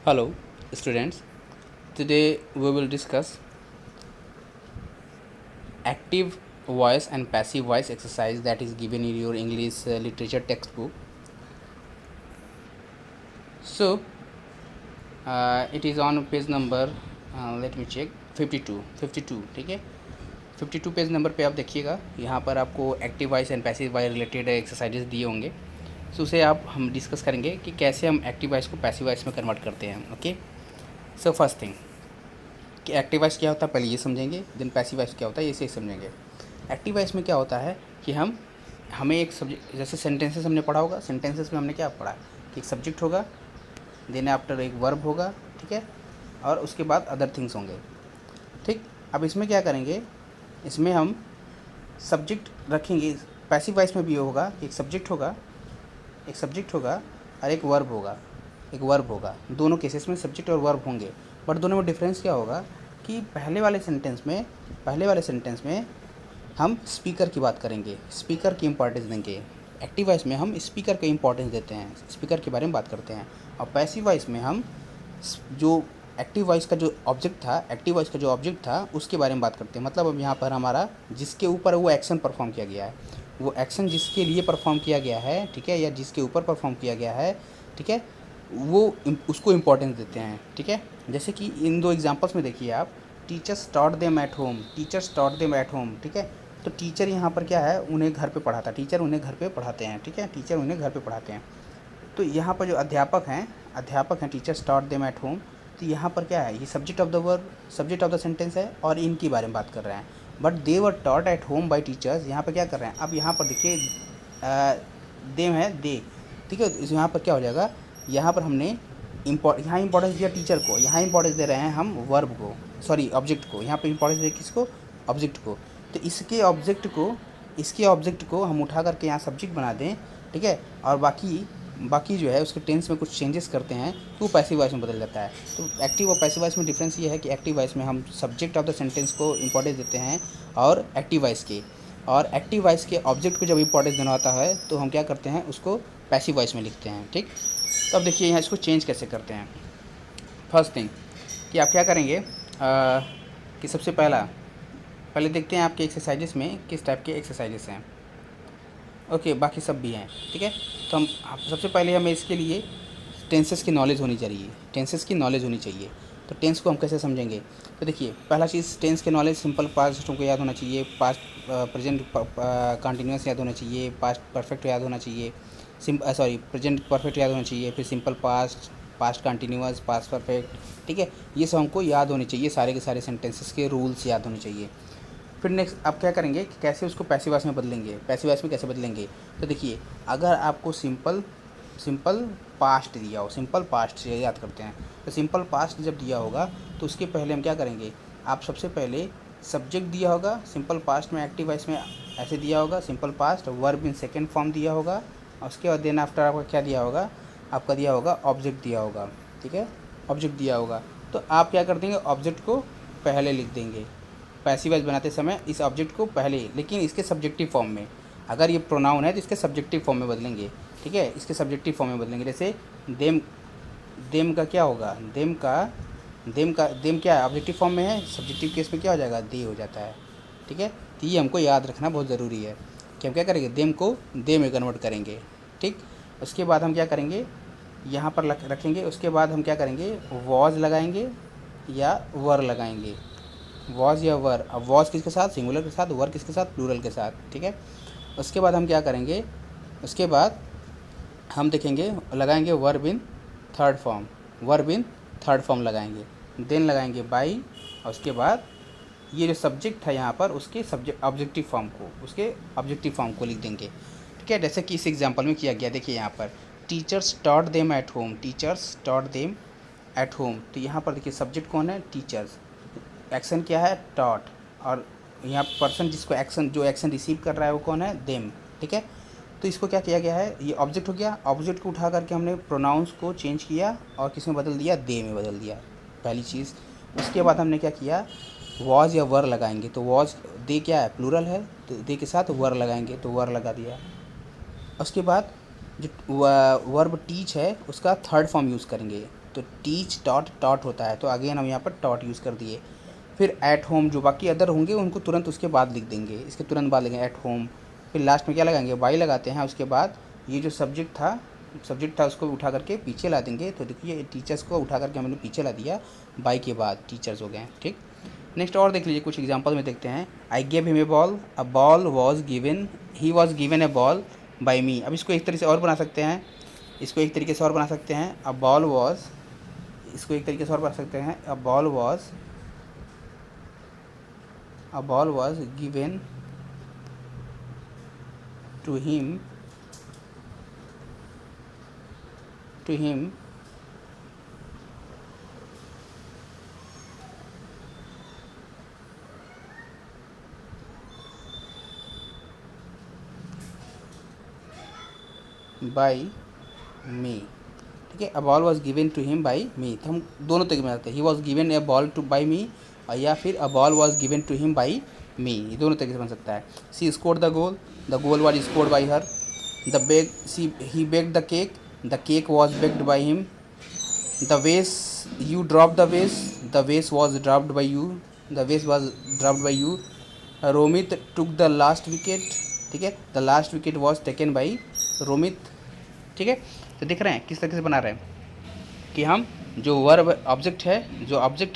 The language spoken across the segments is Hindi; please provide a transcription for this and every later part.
Hello, students. Today we will discuss active voice and passive voice exercise that is given in your English literature textbook. So, it is on page number let me check 52 ठीक है 52 पेज नंबर पे आप देखिएगा। यहाँ पर आपको active voice and passive voice related exercises दिए होंगे। सो उसे आप हम डिस्कस करेंगे कि कैसे हम एक्टिव वॉइस को पैसिव वॉइस में कन्वर्ट करते हैं। ओके, सो फर्स्ट थिंग कि एक्टिव वॉइस क्या होता है पहले ये समझेंगे, देन पैसिव वॉइस क्या होता है इसे समझेंगे। एक्टिव वॉइस में क्या होता है कि हमें एक सब्जेक्ट, जैसे सेंटेंसेस हमने पढ़ा होगा, सेंटेंसेस में हमने क्या पढ़ा कि एक सब्जेक्ट होगा, देन आफ्टर एक वर्ब होगा, ठीक है, और उसके बाद अदर थिंग्स होंगे। ठीक, अब इसमें क्या करेंगे, इसमें हम सब्जेक्ट रखेंगे। पैसिव वॉइस में भी ये होगा कि एक सब्जेक्ट होगा और एक वर्ब होगा। दोनों केसेस में सब्जेक्ट और वर्ब होंगे, बट दोनों में डिफरेंस क्या होगा कि पहले वाले सेंटेंस में हम स्पीकर की बात करेंगे, स्पीकर की इंपॉर्टेंस देंगे। एक्टिव वॉइस में हम स्पीकर को इंपॉर्टेंस देते हैं, स्पीकर के बारे में बात करते हैं। और पैसिव वॉइस में हम जो एक्टिव वॉइस का जो ऑब्जेक्ट था उसके बारे में बात करते हैं। मतलब अब यहाँ पर हमारा जिसके ऊपर वो एक्शन परफॉर्म किया गया है, वो एक्शन जिसके लिए परफॉर्म किया गया है, ठीक है, या जिसके ऊपर परफॉर्म किया गया है, ठीक है, वो उसको इम्पोर्टेंस देते हैं। ठीक है, जैसे कि इन दो एग्जांपल्स में देखिए आप, teachers taught them at home, ठीक है। तो टीचर यहाँ पर क्या है, उन्हें घर पे पढ़ाता, टीचर उन्हें घर पे पढ़ाते हैं, ठीक है, टीचर उन्हें घर पे पढ़ाते हैं। तो यहाँ पर जो अध्यापक हैं teachers taught them at home, तो यहाँ पर क्या है, ये सब्जेक्ट ऑफ द सेंटेंस है और इनके बारे में बात कर रहे हैं। But they were taught at home bye teachers, यहाँ पर क्या कर रहे हैं, अब यहाँ पर देखिए देम है दे, ठीक है। तो यहाँ पर क्या हो जाएगा, यहाँ पर हमने यहाँ इंपॉर्टेंस दिया टीचर को, यहाँ इंपॉर्टेंस दे रहे हैं हम वर्ब को, सॉरी ऑब्जेक्ट को। यहाँ पर इंपॉर्टेंस दे किसको, ऑब्जेक्ट को। तो इसके ऑब्जेक्ट को हम उठा करके यहाँ सब्जेक्ट बना दें, ठीक है, और बाकी जो है उसके टेंस में कुछ चेंजेस करते हैं तो वो पैसिव वॉइस में बदल जाता है। तो एक्टिव और पैसिव वॉइस में डिफरेंस ये है कि एक्टिव वॉइस में हम सब्जेक्ट ऑफ द सेंटेंस को इंपॉर्टेंस देते हैं और एक्टिव वॉइस के ऑब्जेक्ट को जब इंपॉर्टेंस देना होता है तो हम क्या करते हैं, उसको पैसिव वॉइस में लिखते हैं। ठीक, तो अब देखिए यहाँ इसको चेंज कैसे करते हैं। फर्स्ट थिंग कि आप क्या करेंगे कि सबसे पहले देखते हैं आपके एक्सरसाइजेस में किस टाइप के एक्सरसाइजेस हैं। ओके, बाकी सब भी हैं, ठीक है। तो सबसे पहले हमें इसके लिए टेंसेस की नॉलेज होनी चाहिए। तो टेंस को हम कैसे समझेंगे, तो देखिए पहला चीज़ टेंस के नॉलेज, सिंपल पास्ट हमको याद होना चाहिए, पास्ट प्रेजेंट कंटिन्यूस याद होना चाहिए, पास्ट परफेक्ट याद होना चाहिए, प्रेजेंट परफेक्ट याद होना चाहिए, फिर simple past continuous, past perfect, ठीक है। ये सब हमको याद होने चाहिए, सारे के सारे सेंटेंसेस के रूल्स याद होने चाहिए। फिर नेक्स्ट आप क्या करेंगे कि कैसे उसको पैसिव वॉइस में बदलेंगे। पैसिव वॉइस में कैसे बदलेंगे, तो देखिए अगर आपको सिंपल पास्ट दिया हो, सिंपल पास्ट से याद करते हैं, तो सिंपल पास्ट जब दिया होगा तो उसके पहले हम क्या करेंगे, आप सबसे पहले सब्जेक्ट दिया होगा, सिंपल पास्ट में एक्टिव वॉइस में ऐसे दिया होगा, simple past verb in second form दिया होगा, और उसके बाद देन आफ्टर आपका क्या दिया होगा, आपका दिया होगा ऑब्जेक्ट दिया होगा, ठीक है, ऑब्जेक्ट दिया होगा। तो आप क्या कर देंगे, ऑब्जेक्ट को पहले लिख देंगे पैसिव वॉइस बनाते समय, इस ऑब्जेक्ट को पहले, लेकिन इसके सब्जेक्टिव फॉर्म में। अगर ये प्रोनाउन है तो इसके सब्जेक्टिव फॉर्म में बदलेंगे, ठीक है, इसके सब्जेक्टिव फॉर्म में बदलेंगे। जैसे देम का क्या होगा, देम क्या है, ऑब्जेक्टिव फॉर्म में है, सब्जेक्टिव केस में क्या हो जाएगा, दे हो जाता है, ठीक है। तो ये हमको याद रखना बहुत ज़रूरी है कि हम क्या करेंगे, देम को दे में कन्वर्ट करेंगे। ठीक, उसके बाद हम क्या करेंगे, यहाँ पर रखेंगे, उसके बाद हम क्या करेंगे, वॉज लगाएंगे या वर लगाएंगे, वॉज या वर। अब वॉज किसके साथ, सिंगुलर के साथ, वर किसके साथ, प्लूरल के साथ, ठीक है। उसके बाद हम क्या करेंगे, उसके बाद हम देखेंगे लगाएंगे वर्ब इन थर्ड फॉर्म लगाएंगे, देन लगाएंगे बाई, और उसके बाद ये जो सब्जेक्ट था यहाँ पर उसके ऑब्जेक्टिव फॉर्म को लिख देंगे, ठीक है। जैसे कि इस एग्जांपल में किया गया, देखिए यहाँ पर teachers taught them at home, तो यहाँ पर देखिए सब्जेक्ट कौन है, टीचर्स, एक्शन क्या है, टॉट, और यहाँ पर्सन जो एक्शन रिसीव कर रहा है वो कौन है, देम, ठीक है। तो इसको क्या किया गया है, ये ऑब्जेक्ट हो गया, ऑब्जेक्ट को उठा करके हमने प्रोनाउंस को चेंज किया और किस में बदल दिया, दे में बदल दिया, पहली चीज़। उसके बाद हमने क्या किया, वॉज या वर लगाएंगे, तो वॉज, दे क्या है, प्लूरल है, तो दे के साथ वर लगाएंगे, तो वर लगा दिया। उसके बाद जो वर्ब टीच है उसका थर्ड फॉर्म यूज़ करेंगे, तो टीच डॉट टॉट होता है, तो अगेन हम यहाँ पर टॉट यूज़ कर दिए। फिर एट होम, जो बाकी अदर होंगे उनको तुरंत उसके बाद लिख देंगे, इसके तुरंत बाद लिखेंगे एट होम। फिर लास्ट में क्या लगाएंगे, बाई लगाते हैं। उसके बाद ये जो सब्जेक्ट था उसको उठा करके पीछे ला देंगे। तो देखिए टीचर्स को उठा करके हमने पीछे ला दिया, बाई के बाद टीचर्स हो गए। ठीक, नेक्स्ट और देख लीजिए, कुछ एग्जांपल में देखते हैं। I gave him a ball was given, he was given a ball by me. अब इसको एक तरीके से और बना सकते हैं, इसको एक तरीके से और बना सकते हैं। अ बॉल वॉज, इसको एक तरीके से और बना सकते हैं। A ball was given to him by me. ठीक है, a ball was given to him by me, तो हम दोनों तरीके में आते हैं, he was given a ball to by me, या फिर a ball was given to him by me, ये दोनों तरीके से बन सकता है। She scored the goal was scored by her. He baked the cake was baked by him. The वेस यू ड्रॉप द वेस was dropped by you. Romit took the last wicket. ठीक है, the last wicket was taken by Romit. ठीक है, तो देख रहे हैं किस तरीके से बना रहे हैं कि हम जो वर्ब ऑब्जेक्ट है,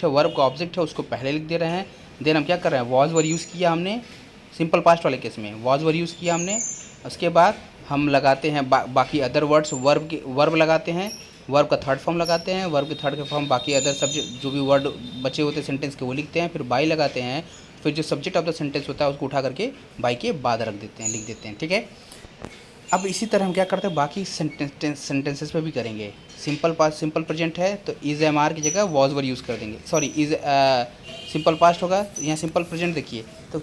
वर्ब का ऑब्जेक्ट है उसको पहले लिख दे रहे हैं। देन हम क्या कर रहे हैं, वॉज वर यूज़ किया हमने, सिंपल पास्ट वाले केस में वॉज वर यूज़ किया हमने। उसके बाद हम लगाते हैं बाकी अदर वर्ड्स, वर्ब लगाते हैं, वर्ब का थर्ड फॉर्म लगाते हैं, वर्ब के थर्ड फॉर्म बाकी अदर सब्जेक्ट जो भी वर्ड बचे होते हैं सेंटेंस के वो लिखते हैं। फिर बाई लगाते हैं, फिर जो सब्जेक्ट ऑफ द सेंटेंस होता है उसको उठा करके बाई के बाद रख देते हैं, लिख देते हैं। ठीक है, अब इसी तरह हम क्या करते हैं बाकी सेंटेंसेस पे भी करेंगे। सिंपल पास्ट, सिंपल प्रेजेंट है तो इज़ एम आर की जगह वॉज वर यूज़ कर देंगे, सॉरी इज़ सिंपल पास्ट होगा तो यहाँ सिंपल प्रेजेंट देखिए, तो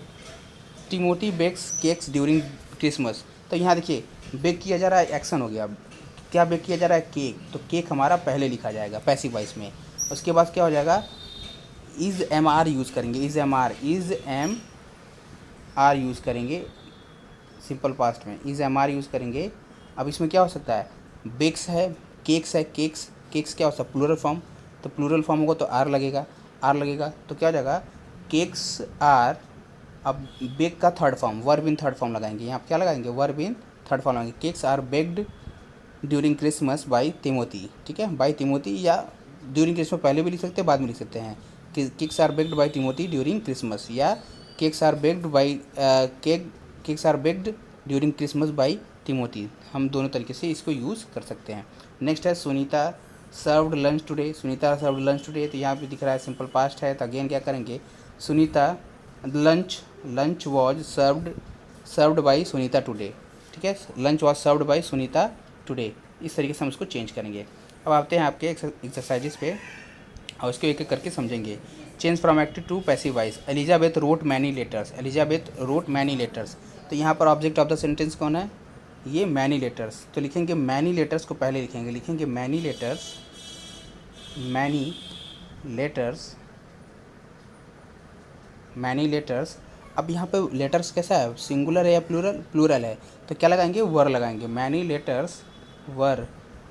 Timothy bakes cakes during Christmas. तो यहाँ देखिए बेक किया जा रहा है, एक्शन हो गया। क्या बेक किया जा रहा है, केक, तो केक हमारा पहले लिखा जाएगा पैसिव वॉइस में। उसके बाद क्या हो जाएगा, इज़ एम आर यूज़ करेंगे, इज़ एम आर यूज़ करेंगे सिंपल पास्ट में, इज़ एम आर यूज़ करेंगे। अब इसमें क्या हो सकता है, बेक्स है, केक्स क्या हो सकता है प्लूरल फॉर्म, तो प्लूरल फॉर्म होगा तो आर लगेगा, तो क्या हो जाएगा केक्स आर। अब बेक का third form, verb in third form लगाएंगे, यहाँ क्या लगाएंगे, वर्ब इन थर्ड फॉर्म लगाएंगे। Cakes are baked during Christmas by Timothy. ठीक है, बाई तिमोथी या ड्यूरिंग क्रिसमस पहले भी लिख सकते हैं, बाद में लिख सकते हैं। Cakes are baked by Timothy during Christmas, या cakes are baked by cakes are baked during Christmas by Timothy, हम दोनों तरीके से इसको यूज़ कर सकते हैं। नेक्स्ट है सुनीता सर्व्ड लंच टुडे, तो यहाँ पे दिख रहा है सिंपल पास्ट है, तो अगेन क्या करेंगे, Sunita lunch was served by Sunita today. ठीक है, lunch was served by Sunita today, इस तरीके से हम इसको चेंज करेंगे। अब आते हैं आपके एक्सरसाइजेस पे और इसको एक एक करके समझेंगे। Change from active to passive voice. Elizabeth wrote many letters, तो यहाँ पर ऑब्जेक्ट ऑफ द सेंटेंस कौन है, ये मैनी लेटर्स, तो लिखेंगे मैनी लेटर्स को पहले लिखेंगे मैनी लेटर्स। अब यहाँ पे लेटर्स कैसा है, सिंगुलर है या प्लूरल है, तो क्या लगाएंगे, वर लगाएंगे, मैनी लेटर्स वर।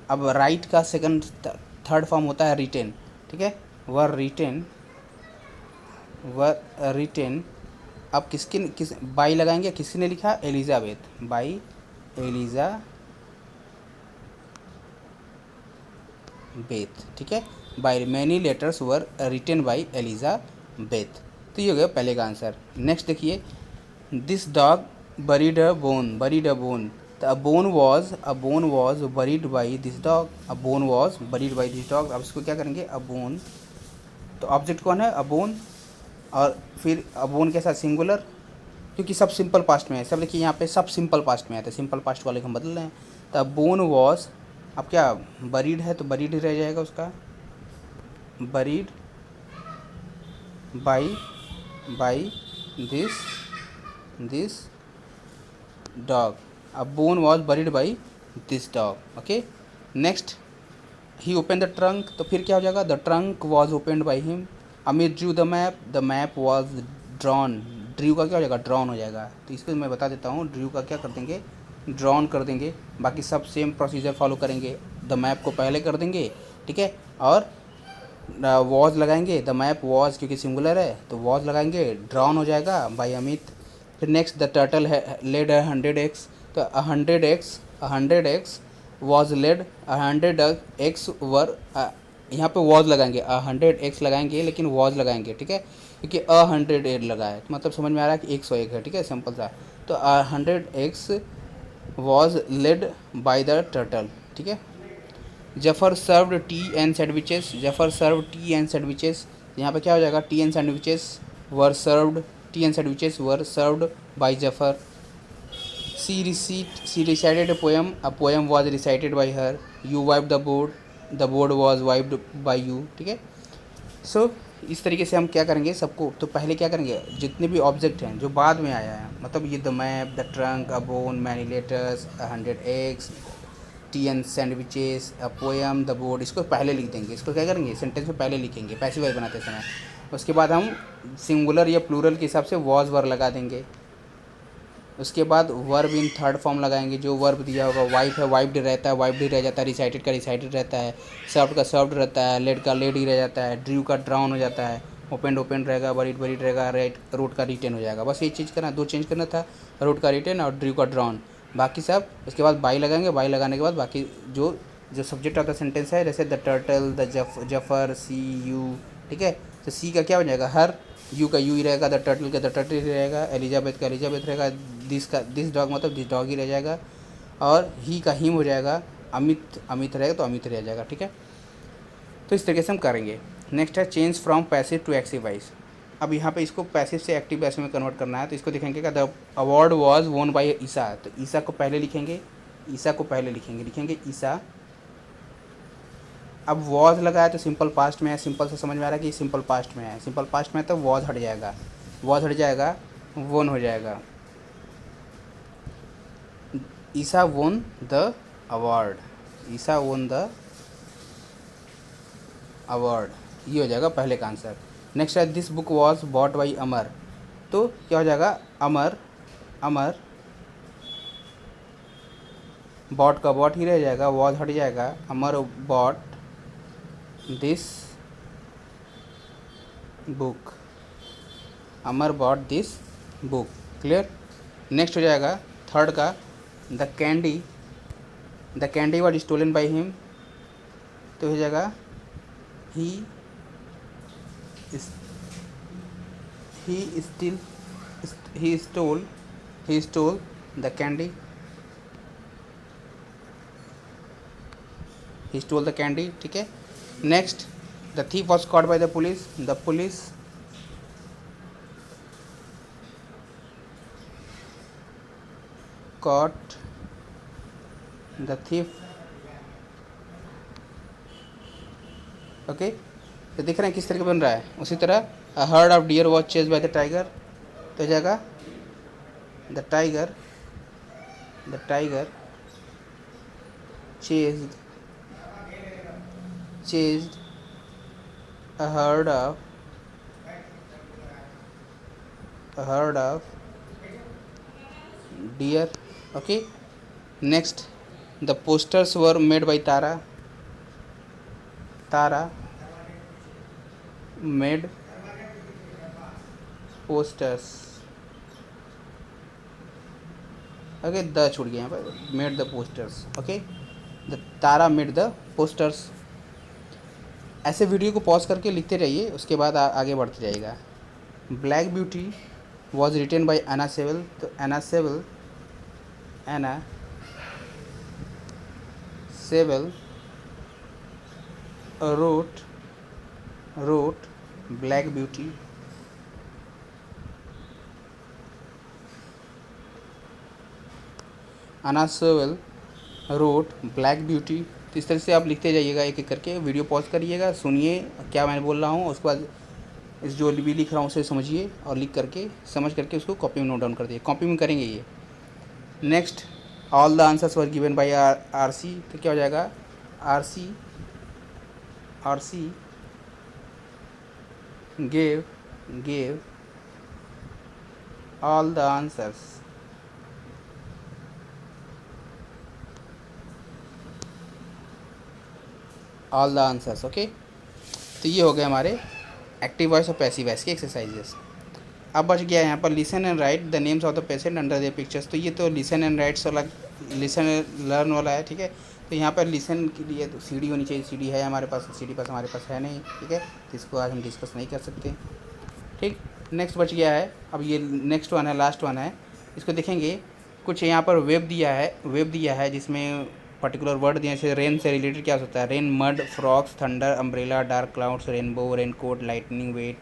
अब राइट का सेकंड थर्ड फॉर्म होता है रिटेन। ठीक है, वर रिटेन। अब किस बाई लगाएंगे, किसी ने लिखा एलिजाबेथ, बाई एलिजाबेथ। ठीक है, by many letters were written by Elizabeth, तो ये हो गया पहले का आंसर। नेक्स्ट देखिए, this dog buried a bone, तो a bone was buried by this dog, अब इसको क्या करेंगे, अ बोन, तो ऑब्जेक्ट कौन है, अ बोन, और फिर अ बोन के साथ सिंगुलर, क्योंकि सब सिंपल पास्ट में है, सब देखिए यहाँ पे सब सिंपल पास्ट में है, तो सिंपल पास्ट वाले को हम बदल रहे हैं। तो बोन वॉज, अब क्या बरीड है तो बरीड ही रह जाएगा उसका, बरीड बाई दिस डॉग, अब bone was buried by this dog. Okay, next he open the trunk, तो फिर क्या हो जाएगा, the trunk was opened by him. Amit Drew the map was drawn, Drew का क्या हो जाएगा, ड्रॉन हो जाएगा, तो इसको मैं बता देता हूँ, ड्रू का क्या कर देंगे, ड्रॉन कर देंगे। बाकी सब सेम प्रोसीजर फॉलो करेंगे, द मैप को पहले कर देंगे, ठीक है, और वॉज लगाएंगे, द मैप वॉज क्योंकि सिंगुलर है तो वॉज लगाएंगे, ड्रॉन हो जाएगा बाय अमित। फिर next the turtle lead 100x, तो 100x वॉज लेड 100x वर, यहाँ पे वॉज लगाएंगे 100x लगाएंगे लेकिन वॉज लगाएंगे, ठीक है, क्योंकि 100 लगा है तो मतलब समझ में आ रहा है कि 101 है, ठीक है, सिंपल सा। तो 100x was led by the turtle, ठीक है। Zafar served tea and sandwiches, Zafar serve tea and sandwiches, यहाँ पे क्या हो जाएगा, tea and sandwiches were served, tea and sandwiches were served by Zafar. She recited a poem was recited by her, you wiped the board was wiped by you, ठीक है। सो इस तरीके से हम क्या करेंगे सबको, तो पहले क्या करेंगे जितने भी ऑब्जेक्ट हैं जो बाद में आया है, मतलब ये the map, the trunk, a bone, many letters, 100 eggs, T and sandwiches, a poem, the board, इसको पहले लिख देंगे, इसको क्या करेंगे सेंटेंस में पहले लिखेंगे पैसिव वॉइस बनाते समय। उसके बाद हम सिंगुलर या प्लूरल के हिसाब से वॉज वर लगा देंगे। उसके बाद वर्ब इन थर्ड फॉर्म लगाएंगे, जो वर्ब दिया होगा, वाइप है वाइप्ड रहता है, वाइप्ड ही रह जाता है, रिसाइटेड का रिसाइटेड रहता है, सर्व्ड का सर्व्ड रहता है, लेड का लेड ही रह जाता है, ड्रू का ड्राउन हो जाता है, ओपन ओपन रहेगा, बरीड बरीड रहेगा, राइट रोड का रिटेन हो जाएगा। बस ये चीज़ करना, दो चेंज करना था, रोड का रिटेन और ड्रू का ड्राउन, बाकी सब। उसके बाद बाई लगाएंगे, बाई लगाने के बाद बाकी जो जो सब्जेक्ट ऑफ द सेंटेंस है, जैसे the turtle, the Zafar, see you, ठीक है। तो सी का क्या हो जाएगा हर, यू का यू ही रहेगा, द टर्टल का द टर्टल ही रहेगा, एलिजाबेथ का एलिजाबेथ रहेगा, दिस डॉग मतलब दिस डॉग ही रह जाएगा, और ही का हिम हो जाएगा, अमित अमित रहेगा तो अमित रह जाएगा, ठीक है। तो इस तरीके से हम करेंगे। नेक्स्ट है change from passive to active voice. अब यहाँ पे इसको पैसिव से एक्टिव वॉइस में कन्वर्ट करना है, तो इसको देखेंगे क्या, द अवार्ड वॉज वोन बाय ईसा, तो ईसा को पहले लिखेंगे, ईसा को पहले लिखेंगे ईसा। अब वॉज लगा है तो सिंपल पास्ट में है, सिंपल से समझ में आ रहा है कि सिंपल पास्ट में है, सिंपल पास्ट में है तो वॉज हट जाएगा, वॉज हट जाएगा, वोन हो जाएगा, ईसा won the award, Isa won the award, ये हो जाएगा पहले का आंसर। नेक्स्ट है this book was bought by Amar, तो क्या हो जाएगा अमर, अमर बॉट का बॉट ही रह जाएगा, वॉज हट जाएगा, Amar bought this book, Amar bought this book, clear. Next हो जाएगा थर्ड का, the candy was stolen by him, तो हो जाएगा he stole he stole the candy, he stole the candy, ठीक है। Next the thief was caught by the police, the police caught the thief, okay. तो देख रहे हैं किस तरह का बन रहा है। उसी तरह a herd of dear was chase by the tiger, तो हो जाएगा the tiger chased a herd of deer, okay। Next the posters were made by Tara made posters, okay, the छूट गया यहाँ पर, made the posters, okay, the Tara made the posters. ऐसे वीडियो को पॉज करके लिखते रहिए, उसके बाद आगे बढ़ते जाइएगा। Black Beauty was written by Anna Sewell, तो Anna Sewell wrote Black Beauty, Anna Sewell wrote Black beauty. तो इस तरह से आप लिखते जाइएगा एक एक करके, वीडियो पॉज करिएगा, सुनिए क्या मैं बोल रहा हूँ, उसके बाद इस जो भी लिख रहा हूँ उसे समझिए और लिख करके समझ करके उसको कॉपी में नोट डाउन कर दिए, कॉपी में करेंगे ये। Next all the answers were given by R C, तो क्या हो जाएगा R C gave all the answers, all the answers. Okay, तो ये हो गए हमारे एक्टिव वॉइस और पैसिव वॉइस की एक्सरसाइजेस। अब बच गया यहाँ पर listen and write the names of the patient under the pictures. तो ये तो लिसन एंड राइट्स वाला, लिसन लर्न वाला है, ठीक है। तो यहाँ पर लिसन के लिए तो सीडी होनी चाहिए, सीडी है हमारे पास, सीडी पास हमारे पास है नहीं, ठीक है, तो इसको आज हम डिस्कस नहीं कर सकते, ठीक। नेक्स्ट बच गया है, अब ये नेक्स्ट वन है, लास्ट वन है, इसको देखेंगे। कुछ यहाँ पर वेब दिया है जिसमें पर्टिकुलर वर्ड दिए, जैसे रेन से रिलेटेड क्या होता है, rain, mud, frogs, thunder, umbrella, dark clouds, rainbow, raincoat, lightning, wet,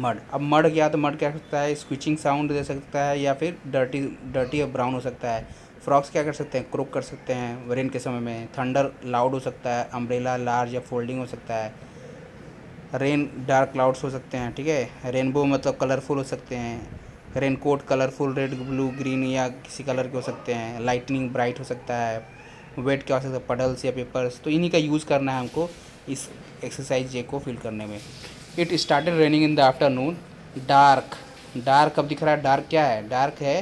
mud. अब मड गया तो मड क्या कर सकता है, स्क्विचिंग साउंड दे सकता है, या फिर डर्टी और ब्राउन हो सकता है। फ्रॉक्स क्या कर सकते हैं, क्रोक कर सकते हैं रेन के समय में। थंडर लाउड हो सकता है। अम्ब्रेला लार्ज या फोल्डिंग हो सकता है। रेन डार्क क्लाउड्स हो सकते हैं, ठीक है। रेनबो मतलब कलरफुल हो सकते हैं। Raincoat colourful red, blue, green या किसी कलर के हो सकते हैं। लाइटनिंग ब्राइट हो सकता है। वेट क्या हो सकता है, पडल्स या पेपर्स। तो इन्हीं का यूज़ करना है हमको इस एक्सरसाइज जे को फिल करने में। It started raining in the afternoon. Dark, dark अब दिख रहा है, डार्क क्या है, डार्क है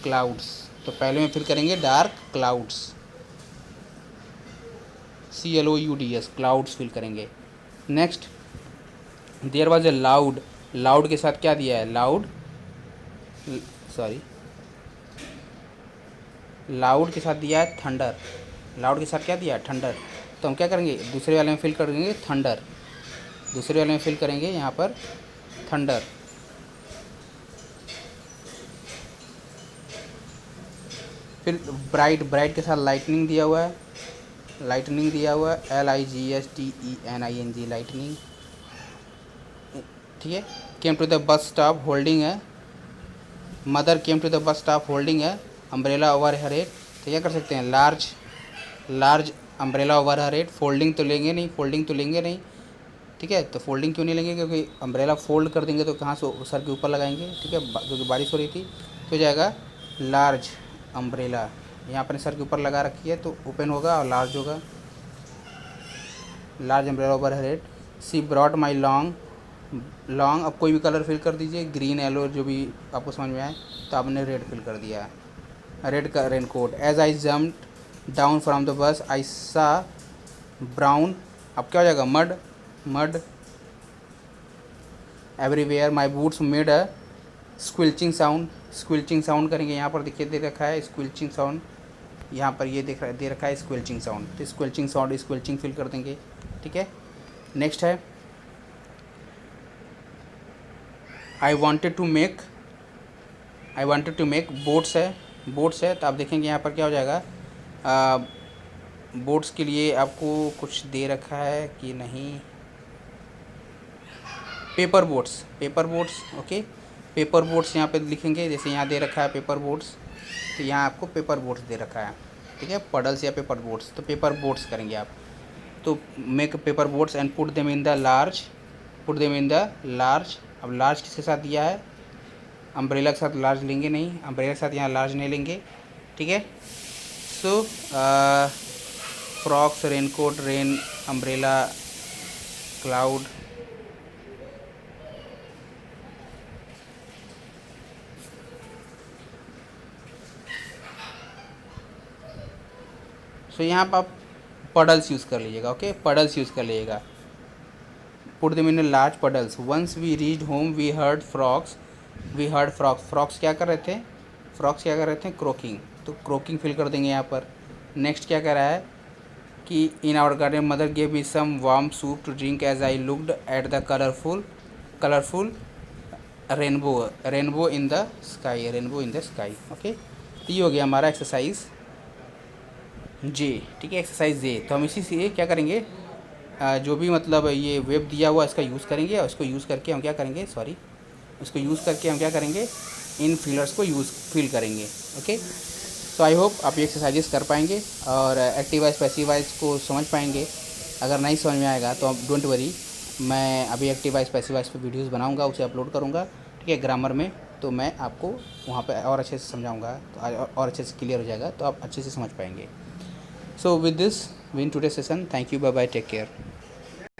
क्लाउड्स। तो पहले में फिल करेंगे dark clouds, CLOUDS, clouds fill करेंगे। Next, there was a loud, loud के साथ क्या दिया है, लाउड, सॉरी, लाउड के साथ दिया है थंडर। लाउड के साथ क्या दिया है, थंडर। तो हम क्या करेंगे, दूसरे वाले में फिल करेंगे थंडर, दूसरे वाले में फिल करेंगे यहाँ पर थंडर। फिर ब्राइट, ब्राइट के साथ लाइटनिंग दिया हुआ है, लाइटनिंग दिया हुआ है, LIGHTENING, लाइटनिंग, ठीक है। Came to the bus stop holding है, mother came to the bus stop holding है अम्ब्रेला ओवर हर हेड। तो क्या कर सकते हैं, large, large umbrella over her head. Folding तो लेंगे नहीं, फोल्डिंग तो लेंगे नहीं, ठीक है। तो फोल्डिंग क्यों नहीं लेंगे, क्योंकि अम्ब्रेला फोल्ड कर देंगे तो कहाँ से सर के ऊपर लगाएंगे, ठीक है, क्योंकि बारिश हो रही थी। तो हो जाएगा लार्ज अम्ब्रेला, यहाँ पर सर के ऊपर लगा रखी है तो ओपन होगा और लार्ज होगा, large umbrella over her head. She brought my long, long, अब कोई भी कलर फिल कर दीजिए, ग्रीन, येलो, जो भी आपको समझ में आए। तो आपने रेड फिल कर दिया, रेड का raincoat. As I jumped down from the bus I saw brown, अब क्या हो जाएगा, mud, mud everywhere. My boots made a squelching sound, squelching sound करेंगे, यहाँ पर देखिए दे रखा है स्क्विल्चिंग साउंड, यहाँ पर ये दे रखा है स्क्विल्चिंग साउंड। तो स्क्विल्चिंग साउंड, स्क्विल्चिंग फिल कर देंगे, ठीक है। नेक्स्ट है I wanted to make, I wanted to make, boats है, बोट्स है। तो आप देखेंगे यहाँ पर क्या हो जाएगा, बोट्स के लिए आपको कुछ दे रखा है कि नहीं, paper boats, paper boats, okay. Paper boats यहाँ पे लिखेंगे, जैसे यहाँ दे रखा है पेपर बोट्स, तो यहाँ आपको पेपर बोट्स दे रखा है, ठीक है, पडल्स या पेपर बोट्स। तो पेपर बोट्स करेंगे आप। तो make paper boats and put them in the large, put them in the large. अब लार्ज किसके साथ दिया है, अम्ब्रेला के साथ लार्ज लेंगे नहीं, अम्ब्रेला के साथ यहाँ लार्ज नहीं लेंगे, ठीक है। So frocks, raincoat, rain, umbrella, cloud, so यहाँ पर आप पडल्स यूज़ कर लीजिएगा, ओके, पडल्स यूज़ कर लीजिएगा। Put them in large puddles. Once we reached home we heard frogs, we heard frogs, frogs क्या कर रहे थे, फ्रॉक्स क्या कर रहे थे, क्रोकिंग। तो क्रोकिंग फिल कर देंगे यहाँ पर। नेक्स्ट क्या कह रहा है कि in our garden mother gave me some warm soup to drink as I looked at the colourful, colourful rainbow, rainbow in the sky, rainbow in the sky, okay. तो ये हो गया हमारा एक्सरसाइज जे, ठीक है, एक्सरसाइज जे। तो हम इसी से क्या करेंगे, जो भी मतलब ये वेब दिया हुआ इसका यूज़ करेंगे, और इसको यूज़ करके हम क्या करेंगे, सॉरी, इसको यूज़ करके हम क्या करेंगे, इन फिलर्स को फिल करेंगे, ओके। तो आई होप आप ये एक्सरसाइजेस कर पाएंगे और एक्टिव वाइज पैसिव वाइज को समझ पाएंगे। अगर नहीं समझ में आएगा तो आप डोंट वरी, मैं अभी एक्टिव वाइज पैसिव वाइज पे वीडियोज़ बनाऊँगा, उसे अपलोड करूँगा, ठीक है, ग्रामर में। तो मैं आपको वहाँ पे और अच्छे से समझाऊँगा, तो और अच्छे से क्लियर हो जाएगा, तो आप अच्छे से समझ पाएंगे। So with this, we in today's session. Thank you. Bye bye. Take care.